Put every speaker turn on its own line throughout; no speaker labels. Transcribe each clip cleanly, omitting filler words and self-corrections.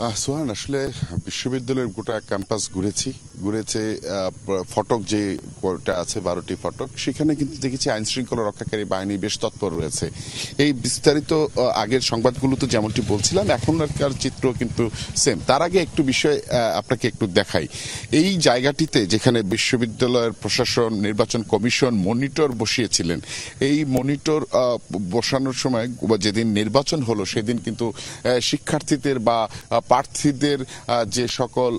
সোহান, আসলে বিশ্ববিদ্যালয়ের গোটা ক্যাম্পাস ঘুরেছে ফটক যে কয়টা আছে 12টি ফটক, সেখানে কিন্তু দেখেছি আইন শৃঙ্খলা রক্ষাকারী বাহিনী বেশ তৎপর রয়েছে। এই বিস্তারিত আগের সংবাদগুলোতে যেমনটি বলছিলাম, এখনকার চিত্র কিন্তু সেম। তার আগে একটু বিষয় আপনাকে একটু দেখাই। এই জায়গাটিতে যেখানে বিশ্ববিদ্যালয়ের প্রশাসন, নির্বাচন কমিশন মনিটর বসিয়েছিলেন, এই মনিটর বসানোর সময় যেদিন নির্বাচন হলো সেদিন কিন্তু শিক্ষার্থীদের বা প্রার্থীদের যে সকল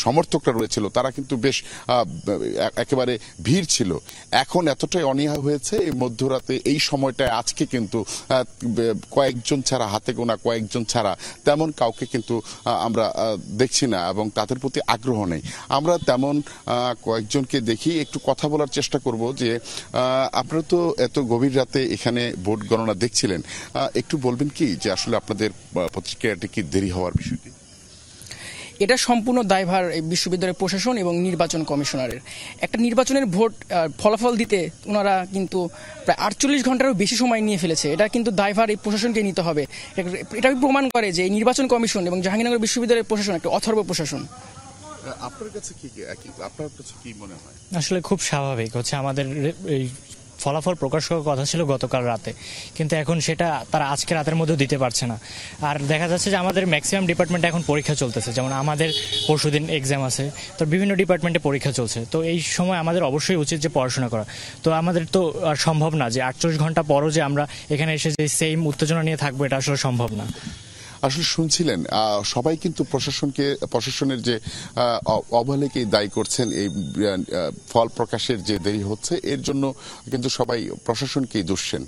সমর্থকরা রয়েছিল তারা কিন্তু বেশ একেবারে ভিড় ছিল। এখন এতটাই অনীহা হয়েছে এই মধ্যরাতে এই সময়টায়, আজকে কিন্তু কয়েকজন ছাড়া, হাতে গোনা কয়েকজন ছাড়া তেমন কাউকে কিন্তু আমরা দেখছি না এবং তাদের প্রতি আগ্রহ নেই। আমরা তেমন কয়েকজনকে দেখি, একটু কথা বলার চেষ্টা করব যে আপনারা তো এত গভীর রাতে এখানে ভোট গণনা দেখছিলেন, একটু বলবেন কি যে আসলে আপনাদের প্রতিক্রিয়াটি কি দেরি হওয়ার বিষয়টি?
এটা সম্পূর্ণ দায়ভার বিশ্ববিদ্যালয়ের প্রশাসন এবং নির্বাচন কমিশনারের। একটা নির্বাচনের ভোট ফলাফল দিতে ওনারা কিন্তু প্রায় 48 ঘন্টারও বেশি সময় নিয়ে ফেলেছে। এটা কিন্তু দায়ভার এই প্রশাসনকে নিতে হবে। এটা প্রমাণ করে যে এই নির্বাচন কমিশন এবং জাহাঙ্গীরনগর বিশ্ববিদ্যালয়ের প্রশাসন একটা অথর্ব প্রশাসন।
আপনার কাছে কি মনে হয়?
আসলে খুব স্বাভাবিক হচ্ছে, আমাদের এই ফলাফল প্রকাশ করার কথা ছিল গতকাল রাতে, কিন্তু এখন সেটা তারা আজকে রাতের মধ্যেও দিতে পারছে না। আর দেখা যাচ্ছে যে আমাদের ম্যাক্সিমাম ডিপার্টমেন্টে এখন পরীক্ষা চলতেছে, যেমন আমাদের পরশুদিন এক্সাম আছে, তো বিভিন্ন ডিপার্টমেন্টে পরীক্ষা চলছে। তো এই সময় আমাদের অবশ্যই উচিত যে পড়াশোনা করা। তো আমাদের তো আর সম্ভব না যে 48 ঘন্টা পরও যে আমরা এখানে এসে যে সেম উত্তেজনা নিয়ে থাকবো, এটা আসলে সম্ভব না।
আসলে শুনছিলেন সবাই কিন্তু প্রশাসনের যে অবহেলাকেই দায়ী করছেন। এই ফল প্রকাশের যে দেরি হচ্ছে এর জন্য কিন্তু সবাই প্রশাসনকেই দোষ দেন।